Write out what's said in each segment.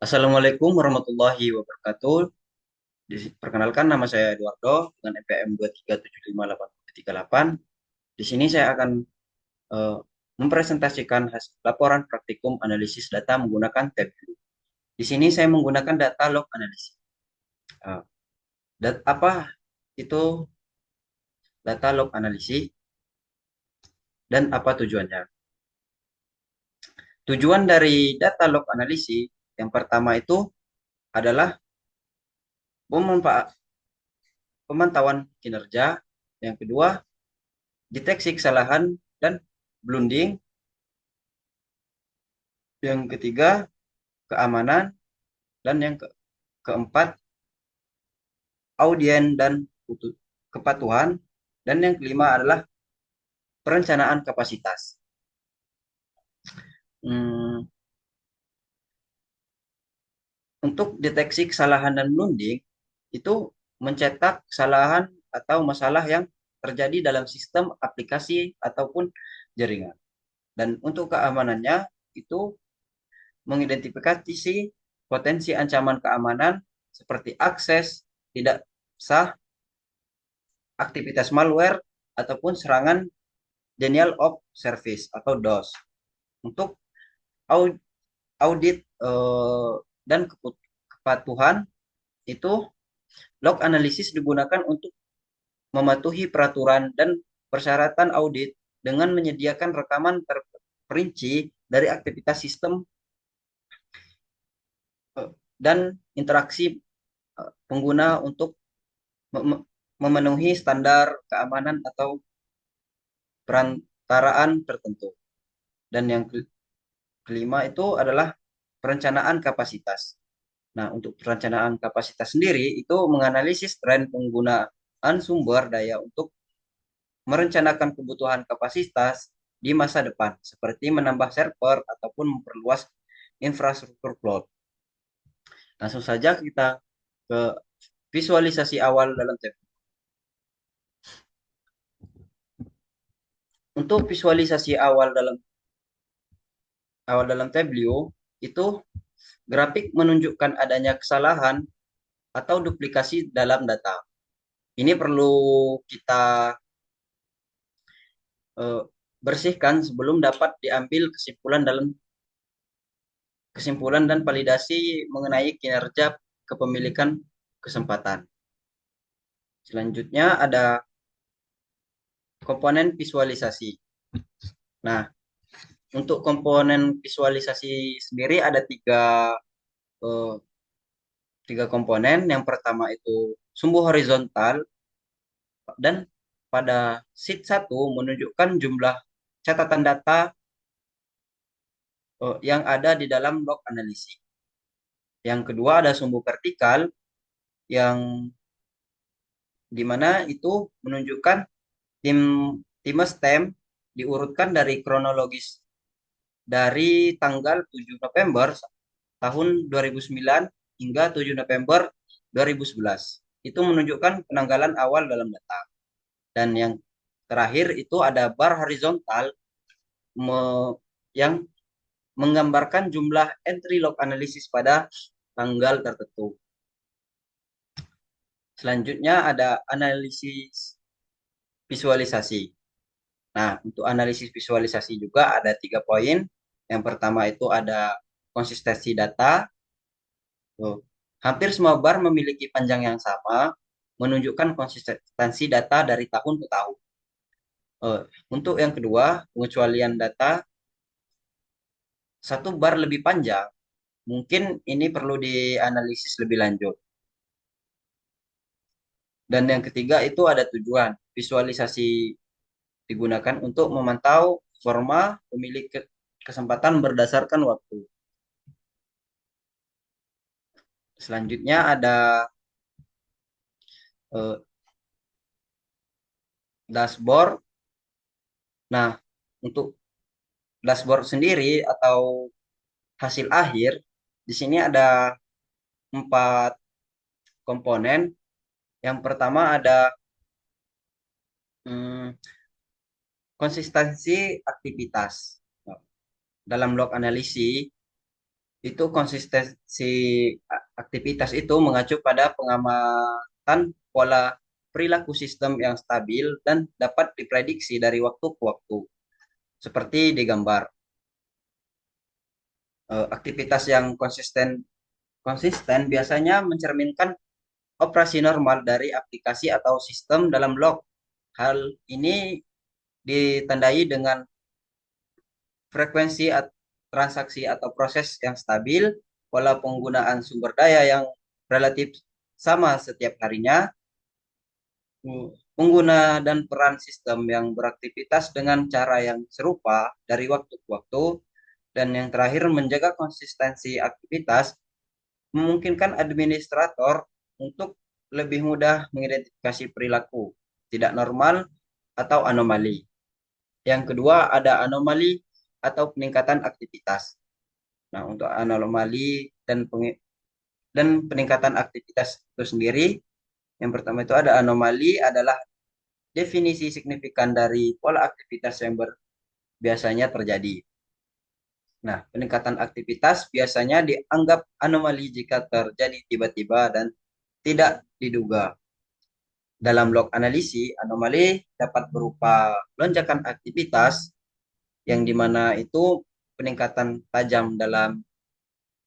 Assalamualaikum warahmatullahi wabarakatuh. Perkenalkan nama saya Eduardo dengan NPM 2375838. Di sini saya akan eh, mempresentasikan hasil laporan praktikum analisis data menggunakan Tableau. Di sini saya menggunakan data log analisis. Eh, apa itu data log analisis dan apa tujuannya? Tujuan dari data log analisis yang pertama itu adalah pemantauan kinerja, yang kedua deteksi kesalahan dan blunding, yang ketiga keamanan, dan yang keempat audien dan kepatuhan, dan yang kelima adalah perencanaan kapasitas. Hmm, untuk deteksi kesalahan dan blunding itu mencetak kesalahan atau masalah yang terjadi dalam sistem aplikasi ataupun jaringan. Dan untuk keamanannya itu mengidentifikasi potensi ancaman keamanan seperti akses tidak sah, aktivitas malware, ataupun serangan denial of service atau DOS. Untuk audit dan kepatuhan itu log analisis digunakan untuk mematuhi peraturan dan persyaratan audit dengan menyediakan rekaman terperinci dari aktivitas sistem dan interaksi pengguna untuk memenuhi standar keamanan atau perantaraan tertentu. Dan yang kelima itu adalah perencanaan kapasitas. Nah, untuk perencanaan kapasitas sendiri itu menganalisis tren penggunaan sumber daya untuk merencanakan kebutuhan kapasitas di masa depan, seperti menambah server ataupun memperluas infrastruktur cloud. Langsung saja kita ke visualisasi awal dalam tab. Untuk visualisasi awal dalam Tableau itu grafik menunjukkan adanya kesalahan atau duplikasi dalam data. Ini perlu kita eh, bersihkan sebelum dapat diambil kesimpulan dan validasi mengenai kinerja kepemilikan kesempatan. Selanjutnya ada komponen visualisasi. Nah, untuk komponen visualisasi sendiri ada eh, tiga komponen. Yang pertama itu sumbu horizontal, dan pada sheet 1 menunjukkan jumlah catatan data yang ada di dalam log analisis. Yang kedua ada sumbu vertikal yang dimana itu menunjukkan tim tim stem diurutkan dari kronologis dari tanggal 7 November tahun 2009 hingga 7 November 2011. Itu menunjukkan penanggalan awal dalam data. Dan yang terakhir itu ada bar horizontal yang menggambarkan jumlah entry log analisis pada tanggal tertentu. Selanjutnya ada analisis visualisasi. Nah, untuk analisis visualisasi juga ada 3 poin. Yang pertama itu ada konsistensi data. Tuh. Hampir semua bar memiliki panjang yang sama, menunjukkan konsistensi data dari tahun ke tahun. Eh, untuk yang kedua, pengecualian data, satu bar lebih panjang, mungkin ini perlu dianalisis lebih lanjut. Dan yang ketiga itu ada tujuan. Visualisasi digunakan untuk memantau forma pemilik kesempatan berdasarkan waktu. Selanjutnya ada eh, dashboard. Nah, untuk dashboard sendiri atau hasil akhir, di sini ada 4 komponen. Yang pertama ada hmm, konsistensi aktivitas. Dalam log analisis, Itu konsistensi aktivitas itu mengacu pada pengamatan pola perilaku sistem yang stabil dan dapat diprediksi dari waktu ke waktu. Seperti di gambar, aktivitas yang konsisten biasanya mencerminkan operasi normal dari aplikasi atau sistem dalam log. Hal ini ditandai dengan frekuensi transaksi atau proses yang stabil, pola penggunaan sumber daya yang relatif sama setiap harinya, pengguna dan peran sistem yang beraktivitas dengan cara yang serupa dari waktu ke waktu, dan yang terakhir menjaga konsistensi aktivitas memungkinkan administrator untuk lebih mudah mengidentifikasi perilaku tidak normal atau anomali. Yang kedua ada anomali atau peningkatan aktivitas. Nah, untuk anomali dan peningkatan aktivitas itu sendiri, yang pertama itu ada anomali adalah definisi signifikan dari pola aktivitas yang biasanya terjadi. Nah, peningkatan aktivitas biasanya dianggap anomali jika terjadi tiba-tiba dan tidak diduga. Dalam log analisis, anomali dapat berupa lonjakan aktivitas yang dimana itu peningkatan tajam dalam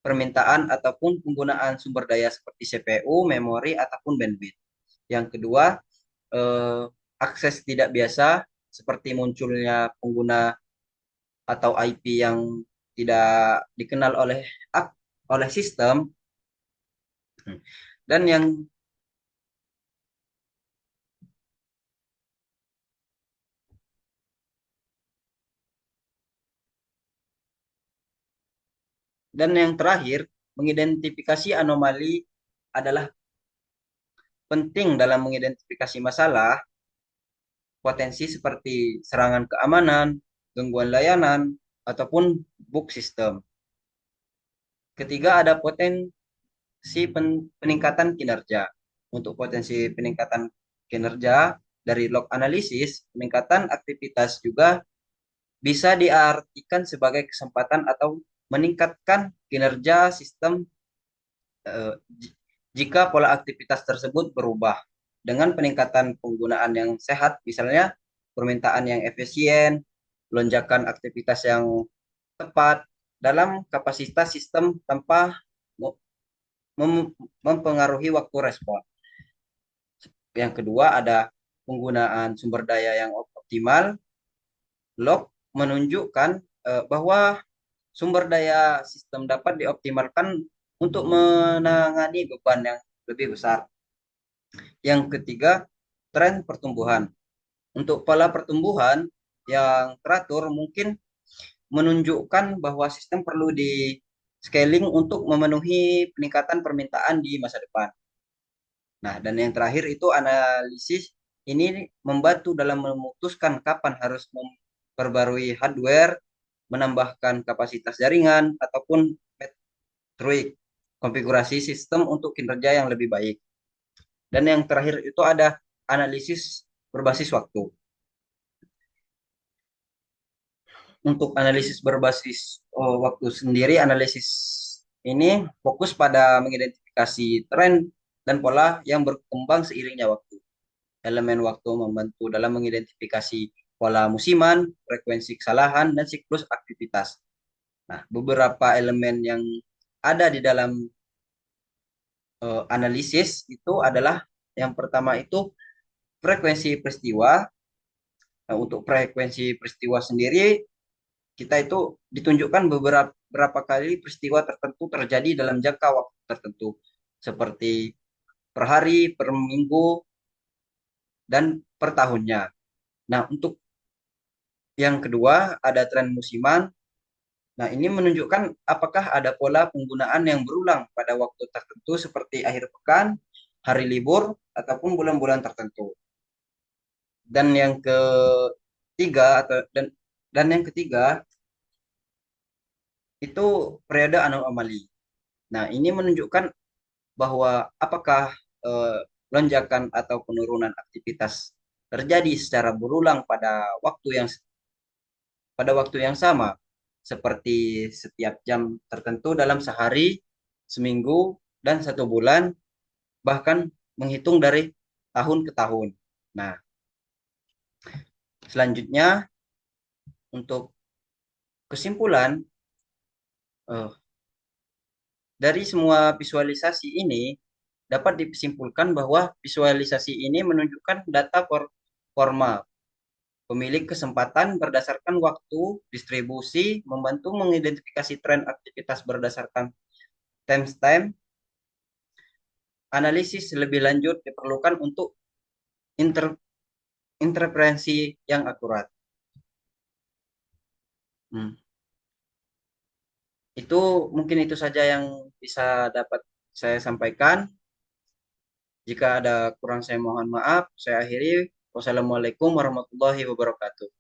permintaan ataupun penggunaan sumber daya seperti CPU, memori, ataupun bandwidth. Yang kedua, eh, akses tidak biasa seperti munculnya pengguna atau IP yang tidak dikenal oleh sistem. Dan yang terakhir, mengidentifikasi anomali adalah penting dalam mengidentifikasi masalah potensi seperti serangan keamanan, gangguan layanan, ataupun bug sistem. Ketiga, ada potensi peningkatan kinerja. Untuk potensi peningkatan kinerja dari log analisis, peningkatan aktivitas juga bisa diartikan sebagai kesempatan atau meningkatkan kinerja sistem eh, jika pola aktivitas tersebut berubah dengan peningkatan penggunaan yang sehat, misalnya permintaan yang efisien, lonjakan aktivitas yang tepat dalam kapasitas sistem tanpa mempengaruhi waktu respon. Yang kedua ada penggunaan sumber daya yang optimal. Log menunjukkan bahwa sumber daya sistem dapat dioptimalkan untuk menangani beban yang lebih besar. Yang ketiga, tren pertumbuhan. Untuk pola pertumbuhan yang teratur mungkin menunjukkan bahwa sistem perlu di scaling untuk memenuhi peningkatan permintaan di masa depan. Nah, dan yang terakhir itu analisis ini membantu dalam memutuskan kapan harus memperbarui hardware, menambahkan kapasitas jaringan, ataupun metrik konfigurasi sistem untuk kinerja yang lebih baik. Dan yang terakhir itu ada analisis berbasis waktu. Untuk analisis berbasis waktu sendiri, analisis ini fokus pada mengidentifikasi tren dan pola yang berkembang seiringnya waktu. Elemen waktu membantu dalam mengidentifikasi pola musiman, frekuensi kesalahan, dan siklus aktivitas. Nah, beberapa elemen yang ada di dalam analisis itu adalah yang pertama itu frekuensi peristiwa. Nah, untuk frekuensi peristiwa sendiri, kita itu ditunjukkan beberapa kali peristiwa tertentu terjadi dalam jangka waktu tertentu, seperti per hari, per minggu, dan per tahunnya. Nah, untuk yang kedua ada tren musiman. Nah, ini menunjukkan apakah ada pola penggunaan yang berulang pada waktu tertentu seperti akhir pekan, hari libur, ataupun bulan-bulan tertentu. Dan yang ketiga dan yang ketiga itu periode anomali. Nah, ini menunjukkan bahwa apakah eh, lonjakan atau penurunan aktivitas terjadi secara berulang pada waktu yang sama seperti setiap jam tertentu dalam sehari, seminggu, dan 1 bulan, bahkan menghitung dari tahun ke tahun. Nah, selanjutnya untuk kesimpulan, eh, dari semua visualisasi ini dapat disimpulkan bahwa visualisasi ini menunjukkan data formal. Pemilik kesempatan berdasarkan waktu, distribusi, membantu mengidentifikasi tren aktivitas berdasarkan timestamp. Analisis lebih lanjut diperlukan untuk inter intervensi yang akurat. Hmm. Itu mungkin itu saja yang bisa dapat saya sampaikan. Jika ada kurang saya mohon maaf. Saya akhiri. Wassalamualaikum warahmatullahi wabarakatuh.